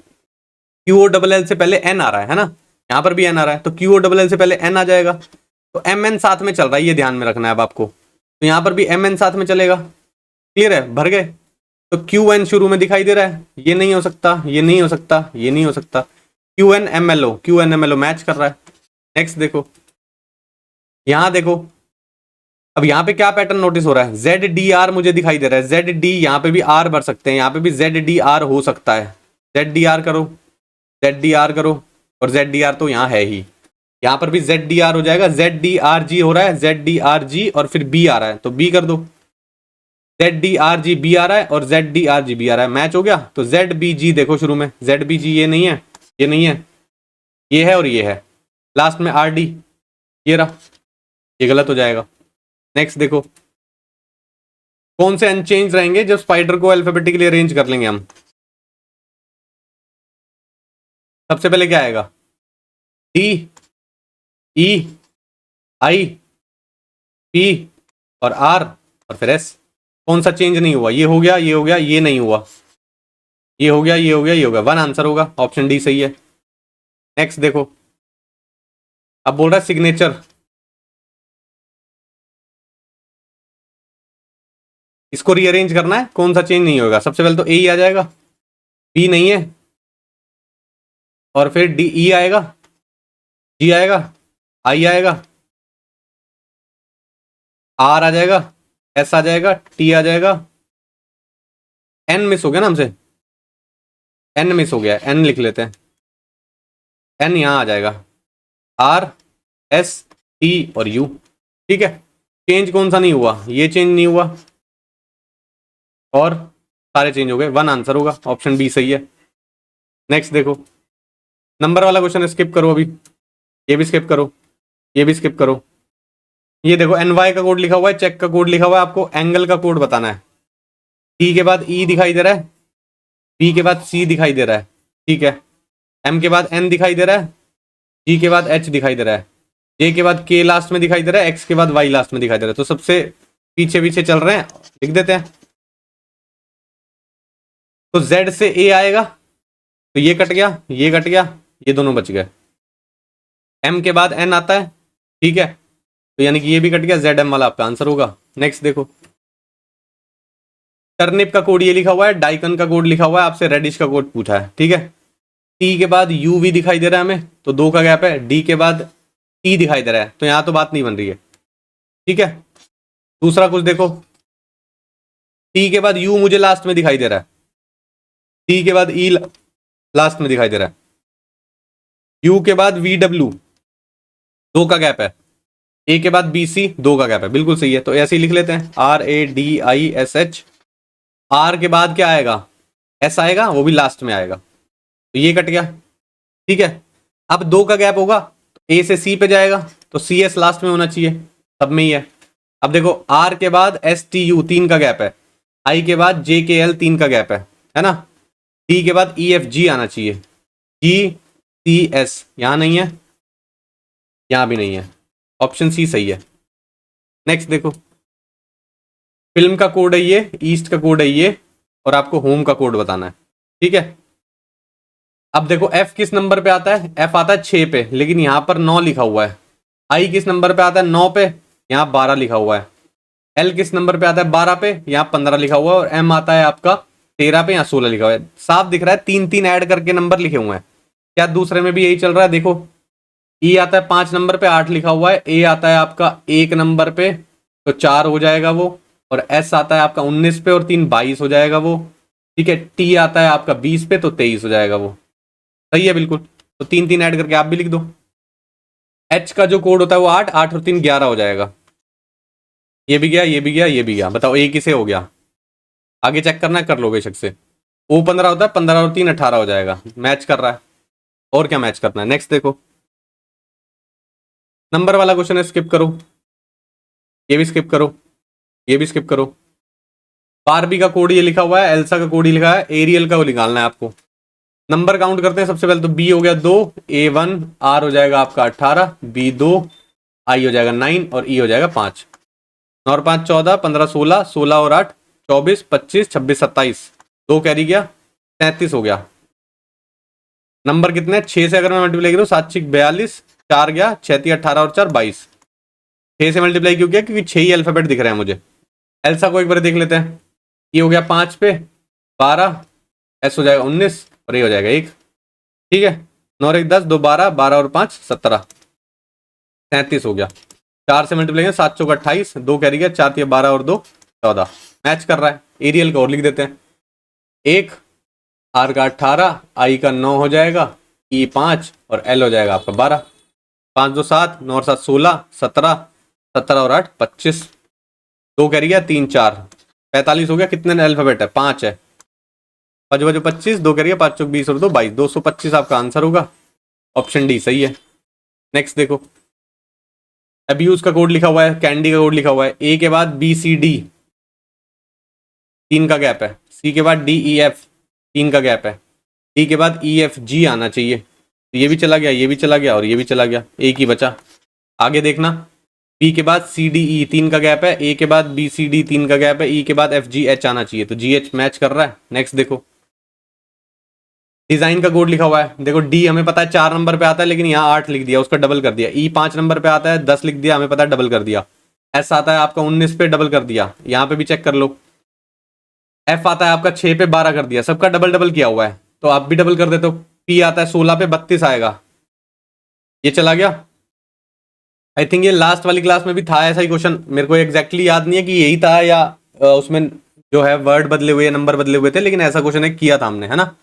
S1: क्यू ओ डबल एल से पहले एन आ रहा है ना, यहाँ पर भी एन आ रहा है, तो क्यू ओ डबल एल से पहले एन आ जाएगा, तो एम एन साथ में चल रहा है, ये ध्यान में रखना है अब आपको, तो यहाँ पर भी एम एन साथ में चलेगा। क्लियर है, भर गए। तो क्यू एन शुरू में दिखाई दे रहा है, ये नहीं हो सकता, ये नहीं हो सकता, ये नहीं हो सकता, Q N M L O, Q N M L O match कर रहा है। नेक्स्ट देखो, यहां देखो, अब यहाँ पे क्या पैटर्न नोटिस हो रहा है, जेड डी आर मुझे दिखाई दे रहा है, जेड डी, यहाँ पे भी आर भर सकते हैं, यहाँ पे भी जेड डी आर हो सकता है, जेड डी आर करो, जेड डी आर करो, और जेड डी आर तो यहाँ है ही, यहाँ पर भी जेड डी आर हो जाएगा, जेड डी आर जी हो रहा है, जेड डी आर जी और फिर बी आ रहा है, तो बी कर दो, Z D R G B आ रहा है और Z D R G B आ रहा है, मैच हो गया। तो जेड बी जी देखो शुरू में, जेड बी जी ये नहीं है, ये नहीं है, ये है और ये है, लास्ट में आर डी, ये रहा, ये गलत हो जाएगा। नेक्स्ट देखो, कौन से अनचेंज रहेंगे जब स्पाइडर को अल्फाबेटिकली अरेंज कर लेंगे हम। सबसे पहले क्या आएगा, डी, ई, आई, पी और आर और फिर एस। कौन सा चेंज नहीं हुआ, ये हो गया, ये हो गया, ये नहीं हुआ, ये हो गया, ये हो गया, ये हो गया, वन आंसर होगा, ऑप्शन डी सही है। नेक्स्ट देखो, अब बोल रहा है सिग्नेचर, इसको रीअरेंज करना है, कौन सा चेंज नहीं होगा, सबसे पहले तो ए ही आ जाएगा, बी नहीं है, और फिर डी, ई आएगा, जी आएगा, आई आएगा, आर आ जाएगा, एस आ जाएगा, टी आ जाएगा, एन मिस हो गया ना हमसे, एन मिस हो गया, एन लिख लेते हैं, एन यहां आ जाएगा, आर, एस, टी और यू। ठीक है, चेंज कौन सा नहीं हुआ, ये चेंज नहीं हुआ, और सारे चेंज हो गए, वन आंसर होगा, ऑप्शन बी सही है। नेक्स्ट देखो, नंबर वाला क्वेश्चन स्किप करो अभी, ये भी स्किप करो, ये भी स्किप करो। ये देखो एन वाई का कोड लिखा हुआ है, चेक का कोड लिखा हुआ है, आपको एंगल का कोड बताना है। टी के बाद ई दिखाई दे रहा है, पी के बाद सी दिखाई दे रहा है, ठीक है, एम के बाद एन दिखाई दे रहा है, जी के बाद एच दिखाई दे रहा है, जे के बाद के लास्ट में दिखाई दे रहा है, एक्स के बाद वाई लास्ट में दिखाई दे रहा है, तो सबसे पीछे पीछे चल रहे हैं, लिख देते हैं। तो जेड से ए आएगा, तो ये कट गया, ये कट गया, ये दोनों बच गए। एम के बाद एन आता है, ठीक है, तो यानी कि ये भी कट गया, जेड एम वाला आपका आंसर होगा। नेक्स्ट देखो, टर्निप का कोड ये लिखा हुआ है, डाइकन का कोड लिखा हुआ है, आपसे रेडिश का कोड पूछा है, ठीक है। टी के बाद यू वी दिखाई दे रहा है हमें, तो दो का गैप है, डी के बाद टी दिखाई दे रहा है, तो यहां तो बात नहीं बन रही है, ठीक है। दूसरा कुछ देखो, टी के बाद यू मुझे लास्ट में दिखाई दे रहा है, टी के बाद ई लास्ट में दिखाई दे रहा है, यू के बाद वी डब्ल्यू दो का गैप है, ए के बाद बी सी दो का गैप है, बिल्कुल सही है, तो ऐसे ही लिख लेते हैं, R A D I S H. R के बाद क्या आएगा, एस आएगा, वो भी लास्ट में आएगा, तो ये कट गया, ठीक है। अब दो का गैप होगा, तो ए से सी पे जाएगा, तो सी एस लास्ट में होना चाहिए, सब में ही है। अब देखो, आर के बाद एस टी यू तीन का गैप है, आई के बाद जे के एल तीन का गैप है ना, डी के बाद ई एफ जी आना चाहिए, जी सी एस यहां नहीं है, यहां भी नहीं है, ऑप्शन सी सही है। नेक्स्ट देखो, फिल्म का कोड है ये, ईस्ट का कोड है ये, और आपको होम का कोड बताना है, ठीक है। अब देखो एफ किस नंबर पे आता है, एफ आता है 6 पे, लेकिन यहां पर 9 लिखा हुआ है। आई किस नंबर पे आता है, 9 पे, यहां 12 लिखा हुआ है। एल किस नंबर पे आता है, 12 पे, यहां 15 लिखा हुआ है। और एम आता है आपका 13 पे, यहां 16 लिखा हुआ है। साफ दिख रहा है, 3-3 ऐड करके नंबर लिखे हुए हैं। क्या दूसरे में भी यही चल रहा है, देखो ई आता है 5 नंबर पे, 8 लिखा हुआ है, ए आता है आपका 1 नंबर पे, तो 4 हो जाएगा वो, और एस आता है आपका 19 पे, और 3 22 हो जाएगा वो, ठीक है। टी आता है आपका 20 पे, तो 23 हो जाएगा वो, सही है बिल्कुल। तो 3-3 ऐड करके आप भी लिख दो। एच का जो कोड होता है वो 8, 8 और 3 11 हो जाएगा। ये भी गया, ये भी गया, ये भी गया, बताओ ए किसे हो गया, आगे चेक करना है, कर लो बेशक से। ओ 15 होता है, 15 और 3 18 हो जाएगा, मैच कर रहा है, और क्या मैच करना है। नेक्स्ट देखो, नंबर वाला क्वेश्चन है, स्किप करो, ये भी स्किप करो, ये भी स्किप करो। बारबी का कोड ये लिखा हुआ है, एल्सा का कोड ही लिखा है, एरियल का वो निकालना है आपको। नंबर काउंट करते हैं, सबसे पहले तो बी हो गया 2, ए 1, आर हो जाएगा आपका 18, बी 2, आई हो जाएगा 9 और ई हो जाएगा 5। 9 और 5 14, 15 16, 16 और 8 24, 25 26 27, 2 कैरी गया, 33 हो गया। नंबर कितने, 6 से अगर मैं मल्टीप्लाई करूँ 7 6 42, 4 गया, 6 3 18 और 4 22। 6 से मल्टीप्लाई क्यों किया, क्योंकि 6 ही अल्फाबेट दिख रहे हैं मुझे। एल्सा को एक बार देख लेते हैं। ये हो गया 5 पे 12, एस हो जाएगा 19 और ये हो जाएगा 1। ठीक है, 9 और 1 10, 2 12, 12 और 5 17, 37 हो गया। 4 से मल्टीप्लाई 7 चौक 28, 2 कैरी गया, 4 3 12 और 2 14, मैच कर रहा है। एरियल का और लिख देते हैं। 1 आर का 18, आई का 9 हो जाएगा, ई 5 और एल हो जाएगा आपका 12। 5 2 7, 9 और 7 16, 17, 17 और 8 25, 2 कैरी गया, 3 4 45 हो गया। कितने अल्फाबेट है, 5 है। 5 बजे 25, 2 कैरी गया, 5 चौक 20 और 2 22, 225 आपका आंसर होगा। ऑप्शन डी सही है। नेक्स्ट देखो, अब्यूज का कोड लिखा हुआ है, कैंडी का कोड लिखा हुआ है। ए के बाद बी सी डी 3 का गैप है, सी के बाद डी ई एफ 3 का गैप है, डी के बाद ई एफ जी आना चाहिए। तो ये भी चला गया, ये भी चला गया और ये भी चला गया, एक ही बचा। आगे देखना, बी के बाद सी डी ई 3 का गैप है, ए के बाद बी सी डी 3 का गैप है, ई के बाद एफ जी एच आना चाहिए। तो जी एच मैच कर रहा है। नेक्स्ट देखो, डिजाइन का कोड लिखा हुआ है। देखो डी हमें पता है 4 नंबर पे आता है, लेकिन यहाँ 8 लिख दिया, उसका डबल कर दिया। ई 5 नंबर पे आता है, 10 लिख दिया, हमें पता है डबल कर दिया। एस आता है आपका 19 पे, डबल कर दिया, यहाँ पे भी चेक कर लो। एफ आता है आपका 6 पे, 12 कर दिया, सबका डबल डबल किया हुआ है, तो आप भी डबल कर देते हो। पी आता है 16 पे, 32 आएगा, ये चला गया। आई थिंक ये लास्ट वाली क्लास में भी था ऐसा ही क्वेश्चन, मेरे को एग्जैक्टली याद नहीं है कि यही था या उसमें जो है वर्ड बदले हुए, नंबर बदले हुए थे, लेकिन ऐसा क्वेश्चन एक किया था हमने, है ना।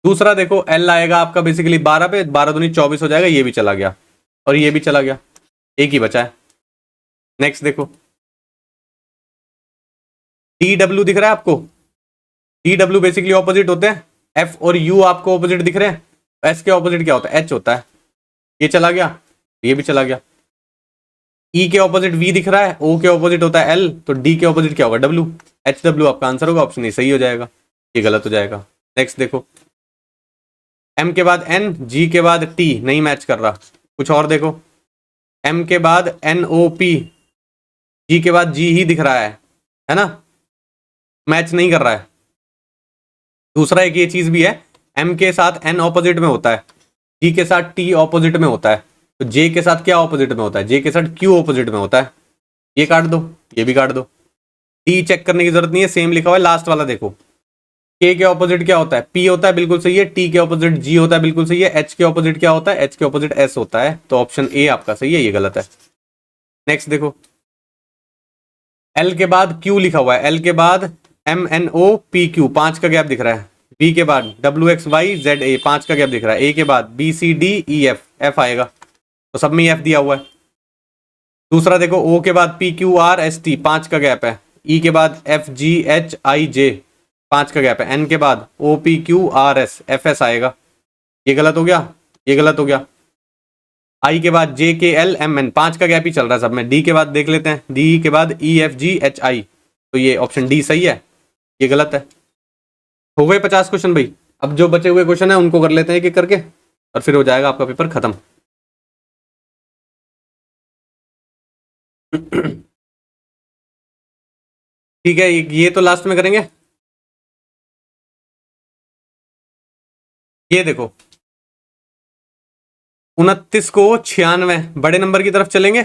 S1: दूसरा देखो, एल आएगा आपका बेसिकली 12 पे, 12 दूनी 24 हो जाएगा, ये भी चला गया और ये भी चला गया, एक ही बचा है। नेक्स्ट देखो, डी डब्ल्यू दिख रहा है आपको, डी डब्ल्यू बेसिकली ऑपोजिट होते हैं। एफ और यू आपको ऑपोजिट दिख रहे हैं, एस के ऑपोजिट क्या होता है, एच होता है, ये चला गया, ये भी चला गया। ई के ऑपोजिट वी दिख रहा है, ओ के ऑपोजिट होता है एल, तो डी के ऑपोजिट क्या होगा, डब्ल्यू, एच डब्ल्यू आपका आंसर होगा। ऑप्शन ए सही हो जाएगा, ये गलत हो जाएगा। नेक्स्ट देखो, एम के बाद एन, जी के बाद टी नहीं मैच कर रहा। कुछ और देखो, एम के बाद एन ओ पी, जी के बाद जी ही दिख रहा है ना, मैच नहीं कर रहा है। दूसरा एक ये चीज भी है, एम के साथ एन ऑपोजिट में होता है, जी के साथ टी ऑपोजिट में होता है, तो जे के साथ क्या ऑपोजिट में होता है, जे के साथ क्यू ऑपोजिट में होता है। ये काट दो, ये भी काट दो, टी चेक करने की जरूरत नहीं है, सेम लिखा हुआ है। लास्ट वाला देखो, के ऑपोजिट क्या होता है, पी होता है, बिल्कुल सही है। टी के ऑपोजिट जी होता है, बिल्कुल सही है। एच के ऑपोजिट क्या होता है, एच के ऑपोजिट एस होता है। तो ऑप्शन ए आपका सही है, ये गलत है। नेक्स्ट देखो, एल के बाद क्यू लिखा हुआ है, एल के बाद M N O P Q 5 का गैप दिख रहा है। बी के बाद W X Y Z A 5 का गैप दिख रहा है। ए के बाद B C D E F, F आएगा, तो सब में एफ दिया हुआ है। दूसरा देखो, ओ के बाद P Q R S T 5 का गैप है। ई के बाद एफ जी एच आई जे 5 का गैप है। एन के बाद O P Q R S F S आएगा, ये गलत हो गया, ये गलत हो गया। आई के बाद जे के एल एम एन 5 का गैप ही चल रहा है सब में। डी के बाद देख लेते हैं, डी के बाद ई एफ जी एच आई, तो ये ऑप्शन डी सही है, ये गलत है। हो गए 50 क्वेश्चन भाई। अब जो बचे हुए क्वेश्चन है उनको कर लेते हैं एक एक करके, और फिर हो जाएगा आपका पेपर खत्म। ठीक है, ये तो लास्ट में करेंगे। ये देखो, 29 को 96 बड़े नंबर की तरफ चलेंगे,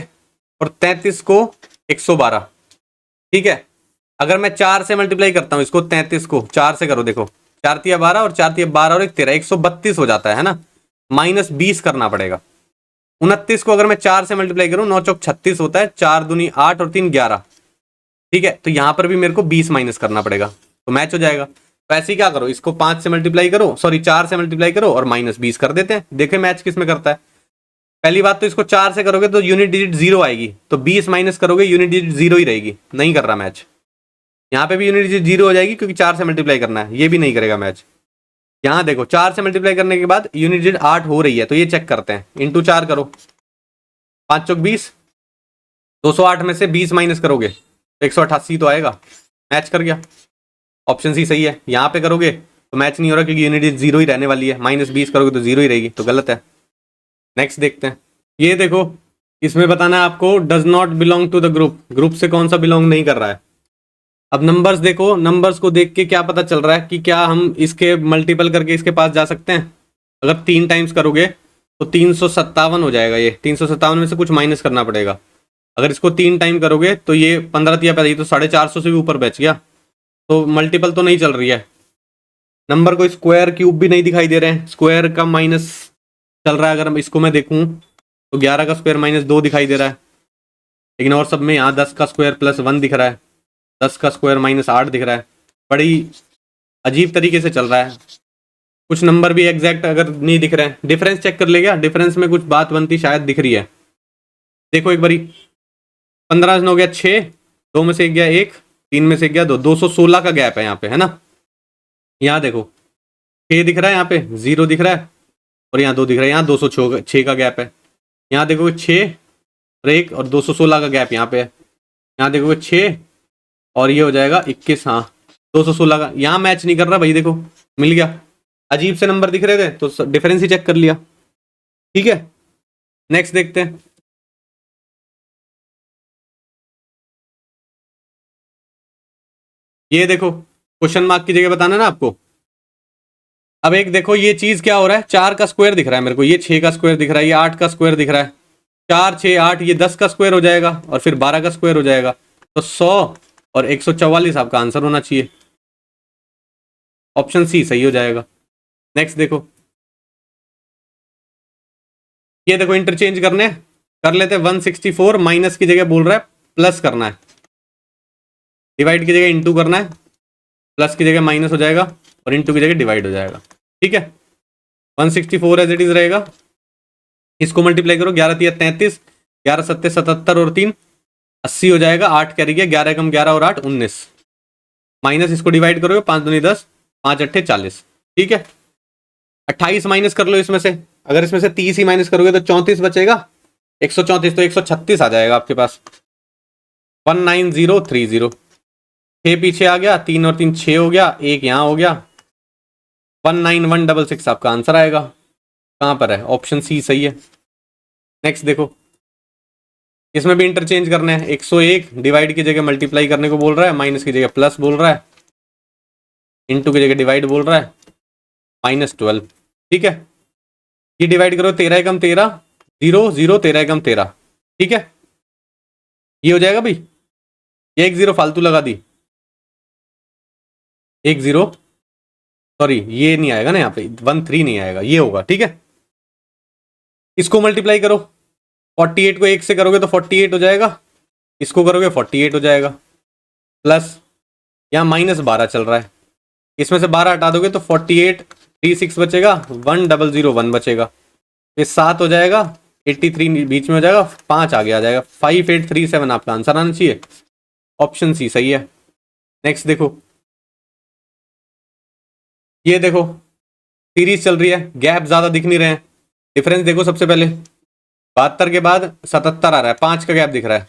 S1: और 33 को 112। ठीक है, अगर मैं 4 से मल्टीप्लाई करता हूं इसको, 33 को 4 से करो, देखो 4 तिया 12 और 4 तिया 12 और 1 13, 132 हो जाता है ना, माइनस 20 करना पड़ेगा। 29 को अगर मैं 4 से मल्टीप्लाई करूं, 9 चौक 36 होता है, 4 दूनी 8 और 3 11। ठीक है, तो यहां पर भी मेरे को 20 माइनस करना पड़ेगा, तो मैच हो जाएगा। तो ऐसे ही क्या करो, इसको 5 से मल्टीप्लाई करो, सॉरी 4 से मल्टीप्लाई करो और माइनस 20 कर देते हैं, देखे मैच किस में करता है। पहली बात तो इसको 4 से करोगे तो यूनिट डिजिट 0 आएगी, तो 20 माइनस करोगे यूनिट डिजिट 0 ही रहेगी, नहीं कर रहा मैच। यहाँ पे भी यूनिट डिजिट 0 हो जाएगी, क्योंकि 4 से मल्टीप्लाई करना है, ये भी नहीं करेगा मैच। यहाँ देखो, 4 से मल्टीप्लाई करने के बाद यूनिट डिजिट 8 हो रही है, तो ये चेक करते हैं, इंटू 4 करो, 5 चौक 20, 208 में से 20 माइनस करोगे तो 188 तो आएगा, मैच कर गया। ऑप्शन सी सही है। यहाँ पे करोगे तो मैच नहीं हो रहा, क्योंकि यूनिट डिजिट 0 ही रहने वाली है, माइनस 20 करोगे तो 0 ही रहेगी, तो गलत है। नेक्स्ट देखते हैं, ये देखो, इसमें बताना है आपको does not belong to the group, group से कौन सा बिलोंग नहीं कर रहा है। अब नंबर्स देखो, नंबर्स को देख के क्या पता चल रहा है कि क्या हम इसके मल्टीपल करके इसके पास जा सकते हैं। अगर 3 टाइम्स करोगे तो 357 हो जाएगा। ये 357 में से कुछ माइनस करना पड़ेगा। अगर इसको 3 टाइम करोगे तो ये 15 पैदा, तो 450 से भी ऊपर बच गया। तो मल्टीपल तो नहीं चल रही है। नंबर को स्क्वायर क्यूब भी नहीं दिखाई दे रहे हैं, स्क्वायर का माइनस चल रहा है। अगर इसको मैं देखूं तो 11 का स्क्वायर -2 दिखाई दे रहा है। लेकिन और सब में यहाँ 10 का स्क्वायर +1 दिख रहा है, 10 का स्क्वायर -8 दिख रहा है। बड़ी अजीब तरीके से चल रहा है। कुछ नंबर भी एग्जैक्ट अगर नहीं दिख रहे हैं। डिफरेंस चेक कर ले गया, डिफरेंस में कुछ बात बनती शायद दिख रही है। देखो एक बारी, 15 हो गया 6, 2 में से एक गया 1, 3 में से एक गया 2, 216 का गैप है यहाँ पे, है ना। यहाँ देखो 6 दिख रहा है, यहाँ पे 0 दिख रहा है, और यहाँ 2 दिख रहा है। यहाँ 206 का गैप है। यहाँ देखो 6 और 1 और 216 का गैप यहाँ पे है। यहाँ देखो 6 और ये हो जाएगा 21, हाँ 216 का। यहाँ मैच नहीं कर रहा भाई, देखो मिल गया। अजीब से नंबर दिख रहे थे तो डिफरेंस ही चेक कर लिया। ठीक है, नेक्स्ट देखते हैं। ये देखो क्वेश्चन मार्क की जगह बताना ना आपको। अब एक देखो ये चीज क्या हो रहा है, 4 का स्क्वायर दिख रहा है मेरे को, ये 6 का स्क्वायर दिख रहा है, ये 8 का स्क्वायर दिख रहा है। 4 6 8, ये 10 का स्क्वायर हो जाएगा और फिर 12 का स्क्वायर हो जाएगा। तो 100 और 144 आपका आंसर होना चाहिए। ऑप्शन सी सही हो जाएगा। नेक्स्ट देखो, ये देखो इंटरचेंज करने कर लेते हैं। 164 माइनस की जगह बोल रहा है प्लस करना है, डिवाइड की जगह इंटू करना है, प्लस की जगह माइनस हो जाएगा और इंटू की जगह डिवाइड हो जाएगा। ठीक है, 164 एज इट इज रहेगा। इसको मल्टीप्लाई करो, 11 3 33, 11 7 77 और 3 80 हो जाएगा। 8 कैरी गया, 11 कम 11 और 8 19, माइनस इसको डिवाइड करोगे 5 दूनी 10, 5 8 40। ठीक है, 28 माइनस कर लो इसमें से। अगर इसमें से 30 ही माइनस करोगे तो 34 बचेगा। 134 तो 136 आ जाएगा आपके पास। 19030, 6 पीछे आ गया, 3 और 3 6 हो गया, 1 यहाँ हो गया। 19166 आपका आंसर आएगा। कहाँ पर है, ऑप्शन सी सही है। नेक्स्ट देखो, इसमें भी इंटरचेंज करने हैं। 101 डिवाइड की जगह मल्टीप्लाई करने को बोल रहा है, माइनस की जगह प्लस बोल रहा है, इंटू की जगह डिवाइड बोल रहा है, -12। ठीक है, ये डिवाइड करो, 13 एकम 13, 0 0, 13 एकम 13। ठीक है, ये हो जाएगा भाई। ये 1 0 फालतू लगा दी, 1 0, सॉरी ये नहीं आएगा ना यहाँ पे, 13 नहीं आएगा, ये होगा। ठीक है, इसको मल्टीप्लाई करो, 48 को 1 से करोगे तो 48 हो जाएगा, इसको करोगे 48 हो जाएगा, प्लस यहाँ -12 चल रहा है, इसमें से 12 हटा दोगे तो 48 36 बचेगा, 1001 बचेगा, ये 7 हो जाएगा, 83 बीच में हो जाएगा, 5 आगे आ जाएगा। 5837 आपका आंसर आना चाहिए। ऑप्शन सी सही है। नेक्स्ट देखो, ये देखो सीरीज चल रही है, गैप ज्यादा दिख नहीं रहे हैं। डिफरेंस देखो, सबसे पहले 72 के बाद 77 आ रहा है, 5 का गैप दिख रहा है।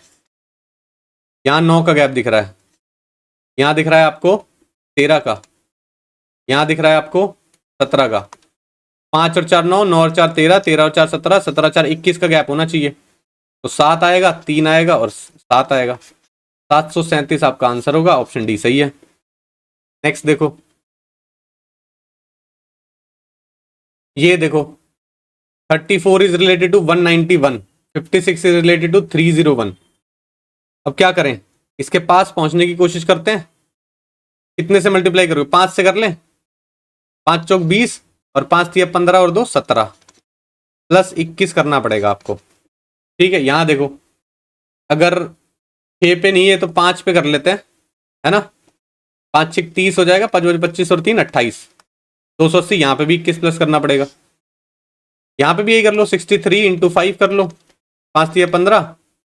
S1: यहाँ 9 का गैप दिख रहा है, यहाँ दिख रहा है आपको 13 का, यहाँ दिख रहा है आपको 17 का। 5 और 4 9, 9 और 4 13, 13 और 4 17, 17 और 4 21 का गैप होना चाहिए। तो 7 आएगा, 3 आएगा और 7 आएगा। 737 आपका आंसर होगा। ऑप्शन डी सही है। नेक्स्ट देखो, ये देखो 34 is related to 191, 56 is related to 301। अब क्या करें, इसके पास पहुंचने की कोशिश करते हैं। कितने से मल्टीप्लाई करोगे, 5 से कर लें, 5 चौक 20 और 5 3 15 और 2 17, प्लस 21 करना पड़ेगा आपको। ठीक है, यहां देखो अगर 6 पे नहीं है तो 5 पे कर लेते हैं, है ना। 5 6 30 हो जाएगा, 5 25 और 3 28, 280। यहाँ पे भी 21 प्लस करना पड़ेगा। यहाँ पे भी यही कर लो, 63 इंटू 5 कर लो, 5 3 15,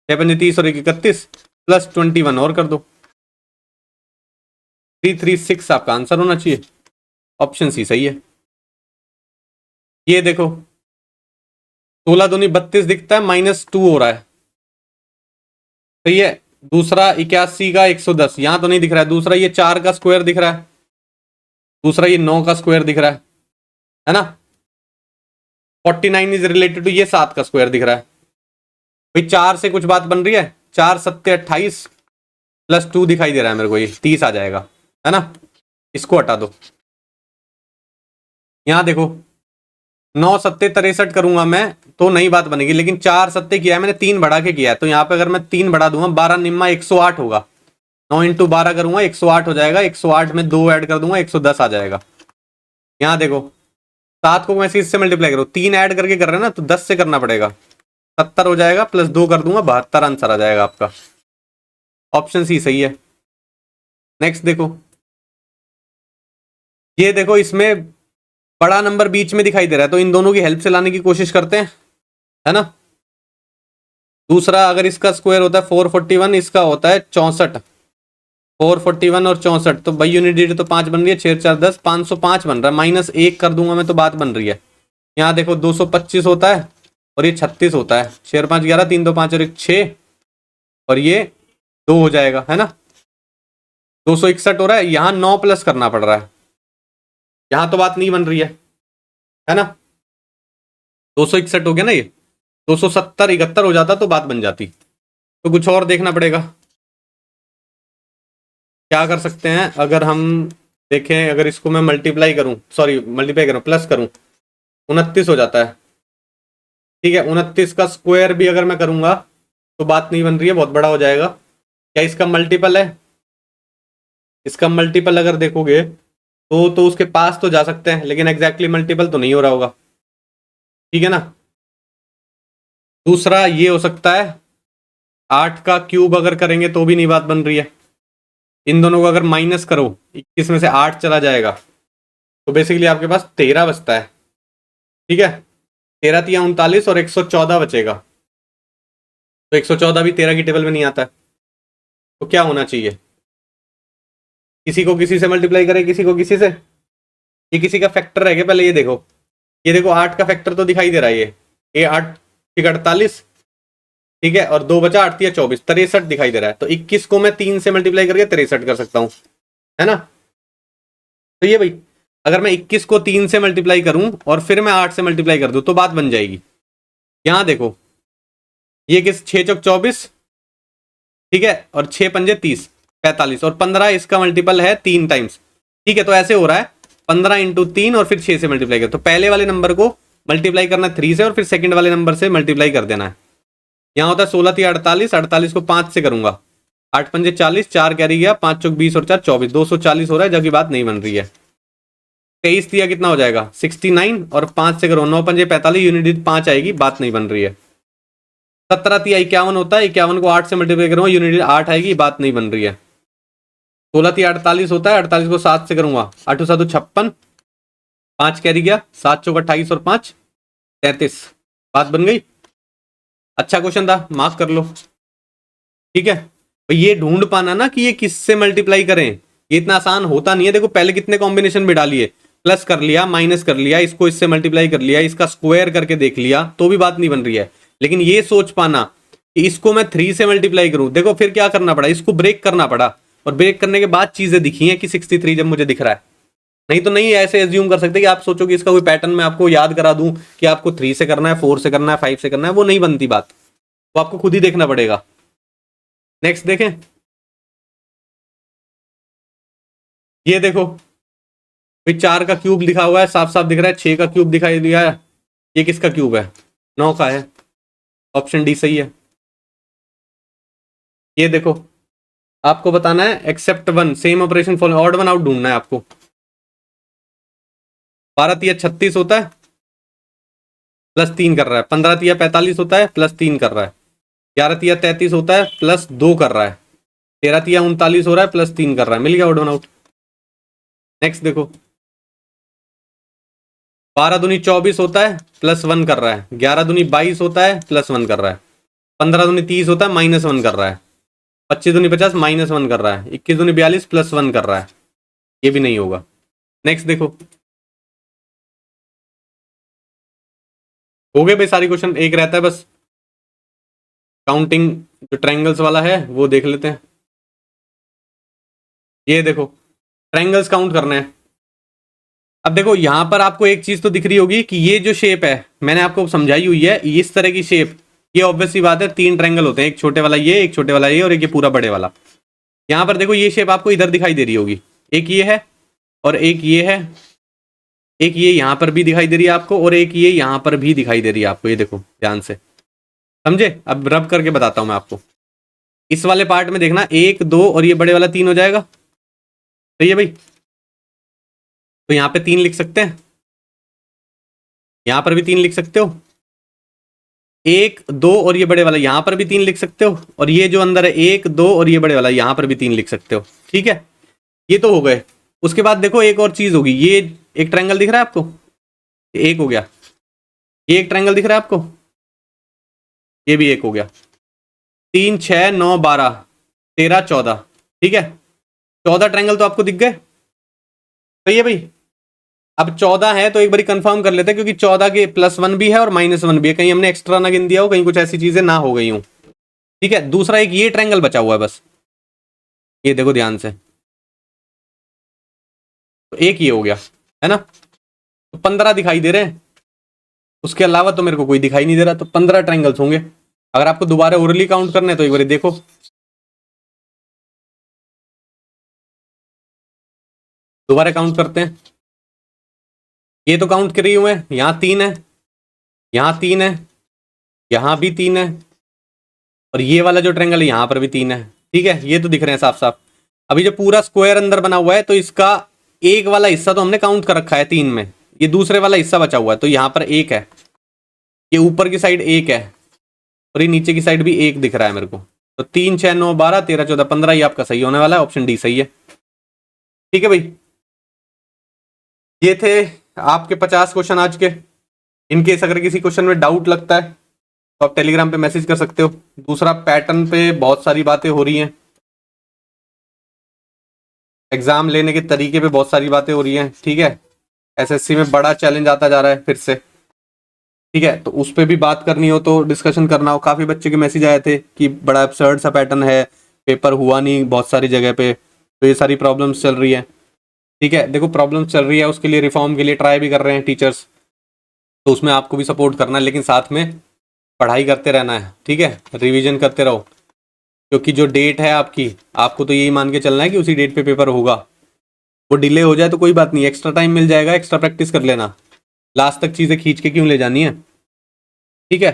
S1: 6 5 30 और 1 31, प्लस 21 और कर दो, 336 आपका आंसर होना चाहिए। ऑप्शन सी सही है। ये देखो 16 दूनी 32 दिखता है, -2 हो रहा है, सही है। दूसरा 81 का 110 यहाँ तो नहीं दिख रहा है। दूसरा ये 4 का स्क्वायर दिख रहा है, दूसरा ये 9 का स्क्वायर दिख रहा है ना। 49 इज रिलेटेड टू ये 7 का स्क्वायर दिख रहा है। भाई 4 से कुछ बात बन रही है, 4 7 28, +2 दिखाई दे रहा है मेरे को, ये 30 आ जाएगा, है ना। इसको हटा दो। यहाँ देखो 9 सत्ते 63 करूंगा मैं तो नई बात बनेगी, लेकिन 4 सत्ते किया है मैंने, 3 बढ़ा के किया है, तो यहाँ पे अगर मैं 3 बढ़ा दूंगा 12 निम्मा 108 होगा। 9 इंटू 12 करूंगा 108 हो जाएगा, 108 में 2 ऐड कर दूंगा 110 आ जाएगा। यहाँ देखो 7 को मैं इससे मल्टीप्लाई करूँ, 3 ऐड करके कर रहे हैं ना, तो 10 से करना पड़ेगा, 70 हो जाएगा, +2 कर दूंगा 72 आंसर आ जाएगा आपका। ऑप्शन सी सही है। नेक्स्ट देखो, ये देखो इसमें बड़ा नंबर बीच में दिखाई दे रहा है, तो इन दोनों की हेल्प से लाने की कोशिश करते हैं, है ना। दूसरा, अगर इसका स्क्वायर होता है 441, इसका होता है 64, 441 और 64, तो भाई यूनिट डिजिट तो 5 बन रही है, 6 4 10, 505 बन रहा है, -1 कर दूंगा मैं तो बात बन रही है। यहाँ देखो 225 होता है और ये 36 होता है, 6 और 5 11, 3 2 5 और 1 6, और ये 2 हो जाएगा, है ना। 261 हो रहा है, यहाँ 9 प्लस करना पड़ रहा है, यहाँ तो बात नहीं बन रही है ना। 261 हो गया ना, ये 270 71 हो जाता तो बात बन जाती, तो कुछ और देखना पड़ेगा। क्या कर सकते हैं, अगर हम देखें, अगर इसको मैं मल्टीप्लाई करूं, सॉरी मल्टीप्लाई करूं प्लस करूं, 29 हो जाता है, ठीक है। 29 का स्क्वायर भी अगर मैं करूंगा तो बात नहीं बन रही है, बहुत बड़ा हो जाएगा। क्या इसका मल्टीपल है, इसका मल्टीपल अगर देखोगे तो उसके पास तो जा सकते हैं, लेकिन एग्जैक्टली मल्टीपल तो नहीं हो रहा होगा, ठीक है ना। दूसरा ये हो सकता है 8 का क्यूब अगर करेंगे तो भी नहीं बात बन रही है। इन दोनों को अगर माइनस करो, 21 में से 8 चला जाएगा, तो बेसिकली आपके पास 13 बचता है, ठीक है। 13 3 39 और 114 बचेगा, तो 114 भी 13 की टेबल में नहीं आता है, तो क्या होना चाहिए, किसी को किसी से मल्टीप्लाई करे, किसी को किसी से, ये किसी का फैक्टर है क्या, पहले ये देखो 8 का फैक्टर तो दिखाई दे रहा है, ये 8 48, ठीक है, और 2 बचा 8 या 24, 63 दिखाई दे रहा है, तो 21 को मैं 3 से मल्टीप्लाई करके 63 कर सकता हूं, है ना। तो ये भाई अगर मैं 21 को 3 से मल्टीप्लाई करूं और फिर मैं 8 से मल्टीप्लाई कर दूं तो बात बन जाएगी। यहां देखो ये किस 6 चौक 24, ठीक है, और 6 पंजे 30 45, और 15 इसका मल्टीपल है 3 टाइम्स, ठीक है। तो ऐसे हो रहा है 15 इंटू 3 और फिर 6 से मल्टीप्लाई कर, तो पहले वाले नंबर को मल्टीप्लाई करना है 3 से और फिर सेकंड वाले नंबर से मल्टीप्लाई कर देना है। यहाँ होता है 16 3 48, 48 को 5 से करूंगा, 8 पंजे 40, 4 कैरी गया, 5 चौक 20 और 4 24, 240 हो रहा है, जबकि बात नहीं बन रही है। 23 दिया कितना हो जाएगा 69, और 5 से करो 9 पंजे 45, यूनिट 5 आएगी, बात नहीं बन रही है। 17 तिया 51 होता है, 51 को 8 से मल्टीप्लाई करूंगा, यूनिट 8 आएगी, बात नहीं बन रही है। 16 तिया 48 होता है, 48 को 7 से करूंगा, 8 7 56, 5 कैरी गया, 7 चौक 28 और 5 33, बात बन गई। अच्छा क्वेश्चन था, मार्क कर लो, ठीक है। तो ये ढूंढ पाना ना कि ये किससे मल्टीप्लाई करें, ये इतना आसान होता नहीं है। देखो पहले कितने कॉम्बिनेशन भी डालिए, प्लस कर लिया, माइनस कर लिया, इसको इससे मल्टीप्लाई कर लिया, इसका स्क्वायर करके देख लिया, तो भी बात नहीं बन रही है। लेकिन ये सोच पाना कि इसको मैं 3 से मल्टीप्लाई करूं, देखो फिर क्या करना पड़ा, इसको ब्रेक करना पड़ा, और ब्रेक करने के बाद चीजें दिखी हैं कि 63 जब मुझे दिख रहा है। नहीं तो नहीं ऐसे एज्यूम कर सकते कि आप सोचो कि इसका कोई पैटर्न मैं आपको याद करा दूं कि आपको 3 से करना है, 4 से करना है, 5 से करना है, वो नहीं बनती बात, वो आपको खुद ही देखना पड़ेगा। नेक्स्ट देखें, ये देखो भाई 4 का क्यूब लिखा हुआ है, साफ साफ दिख रहा है, 6 का क्यूब दिखाई दिया है, ये किसका क्यूब है 9 का है, ऑप्शन डी सही है। ये देखो आपको बताना है except 1 same operation follow, odd one out ढूंढना है आपको। 12 तिया 36 होता है, +3 कर रहा है, 15 तिया 45 होता है, +3 कर रहा है, 11 तिया 33 होता है, +2 कर रहा है, 13 तिया 39 हो रहा है, +3 कर रहा है, मिल गया ऑड वन आउट। नेक्स्ट देखो 12 दूनी 24 होता है, +1 कर रहा है, 11 दूनी 22 होता है, +1 कर रहा है, 15 दूनी 30 होता है, -1 कर रहा है, 25 दूनी 50 -1 कर रहा है, 21 दूनी 42 +1 कर रहा है, ये भी नहीं होगा। नेक्स्ट देखो हो गए भाई सारी क्वेश्चन, एक रहता है बस काउंटिंग, जो ट्रायंगल्स वाला है वो देख लेते हैं। ये देखो ट्रायंगल्स काउंट करने हैं। अब देखो यहां पर आपको एक चीज तो दिख रही होगी कि ये जो शेप है मैंने आपको समझाई हुई है, इस तरह की शेप, ये ऑब्वियस सी बात है 3 ट्रायंगल होते हैं, एक छोटे वाला ये, एक छोटे वाला ये, और एक ये पूरा बड़े वाला। यहाँ पर देखो ये शेप आपको इधर दिखाई दे रही होगी, एक ये है और एक ये है, एक ये यहाँ पर भी दिखाई दे रही है आपको और एक ये यहाँ पर भी दिखाई दे रही है आपको। ये देखो ध्यान से, समझे? अब रब करके बताता हूँ मैं आपको। इस वाले पार्ट में देखना 1 2 और ये बड़े वाला 3 हो जाएगा, सही है भाई? तो यहाँ पे 3 लिख सकते हैं, यहाँ पर भी 3 लिख सकते हो, 1 2 और ये बड़े वाला यहाँ पर भी 3 लिख सकते हो, और ये जो अंदर है 1 2 और ये बड़े वाला यहाँ पर भी 3 लिख सकते हो। ठीक है, ये तो हो गए। उसके बाद देखो एक और चीज होगी, ये एक ट्रायंगल दिख रहा है आपको, एक हो गया। ये एक ट्रायंगल दिख रहा है आपको, ये भी एक हो गया। 3 6 9 12 13 14, ठीक है, 14 ट्रायंगल तो आपको दिख गए, सही है भाई? अब 14 है तो एक बारी कंफर्म कर लेते हैं, क्योंकि 14 के +1 भी है और -1 भी है, कहीं हमने एक्स्ट्रा ना गिन दिया हो, कहीं कुछ ऐसी चीजें ना हो गई हूं। ठीक है, दूसरा एक ये ट्रायंगल बचा हुआ है बस, ये देखो ध्यान से, तो एक ये हो गया है ना, तो 15 दिखाई दे रहे हैं, उसके अलावा तो मेरे को कोई दिखाई नहीं दे रहा, तो 15 ट्रायंगल्स होंगे। अगर आपको दोबारा ओरली काउंट करना है तो एक बार देखो, दोबारा काउंट करते हैं। ये तो काउंट कर रही हूं मैं, यहाँ 3 है, यहाँ 3 है, यहाँ भी 3 है, और ये वाला जो ट्रायंगल है यहाँ पर भी 3 है। ठीक है, ये तो दिख रहे हैं साफ साफ। अभी जो पूरा स्क्वायर अंदर बना हुआ है, तो इसका एक वाला हिस्सा तो हमने काउंट कर रखा है 3 में, ये दूसरे वाला हिस्सा बचा हुआ है, तो यहाँ पर 1 है, ये ऊपर की साइड 1 है, और ये नीचे की साइड भी 1 दिख रहा है मेरे को। तो 3 6 9 12 13 14 15 ये आपका सही होने वाला है, ऑप्शन डी सही है। ठीक है भाई, ये थे आपके 50 क्वेश्चन आज के। इनकेस अगर किसी क्वेश्चन में डाउट लगता है तो आप टेलीग्राम पे मैसेज कर सकते हो। दूसरा, पैटर्न पे बहुत सारी बातें हो रही हैं, एग्जाम लेने के तरीके पे बहुत सारी बातें हो रही हैं। ठीक है, एसएससी में बड़ा चैलेंज आता जा रहा है फिर से। ठीक है, तो उस पर भी बात करनी हो तो डिस्कशन करना हो। काफ़ी बच्चे के मैसेज आए थे कि बड़ा एब्सर्ड सा पैटर्न है, पेपर हुआ नहीं बहुत सारी जगह पे, तो ये सारी प्रॉब्लम्स चल रही है। ठीक है, देखो प्रॉब्लम्स चल रही है, उसके लिए रिफॉर्म के लिए ट्राई भी कर रहे हैं टीचर्स, तो उसमें आपको भी सपोर्ट करना है, लेकिन साथ में पढ़ाई करते रहना है। ठीक है, रिविजन करते रहो, क्योंकि जो डेट है आपकी, आपको तो यही मान के चलना है कि उसी डेट पे पेपर होगा। वो डिले हो जाए तो कोई बात नहीं, एक्स्ट्रा टाइम मिल जाएगा, एक्स्ट्रा प्रैक्टिस कर लेना। लास्ट तक चीज़ें खींच के क्यों ले जानी है? ठीक है,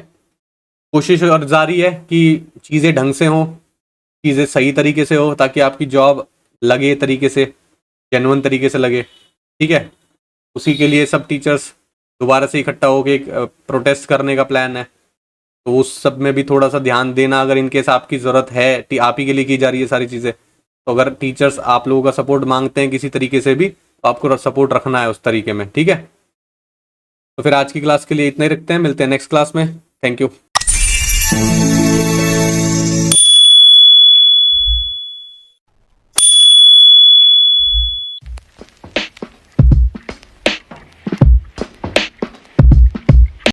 S1: कोशिश और जारी है कि चीज़ें ढंग से हों, चीज़ें सही तरीके से हो, ताकि आपकी जॉब लगे तरीके से, जेन्युइन तरीके से लगे। ठीक है, उसी के लिए सब टीचर्स दोबारा से इकट्ठा होकर एक प्रोटेस्ट करने का प्लान है, तो उस सब में भी थोड़ा सा ध्यान देना। अगर इनकेस आपकी ज़रूरत है, आप ही के लिए की जा रही है सारी चीज़ें, तो अगर टीचर्स आप लोगों का सपोर्ट मांगते हैं किसी तरीके से भी, तो आपको सपोर्ट रखना है उस तरीके में। ठीक है, तो फिर आज की क्लास के लिए इतना ही रखते हैं, मिलते हैं नेक्स्ट क्लास में। Thank you.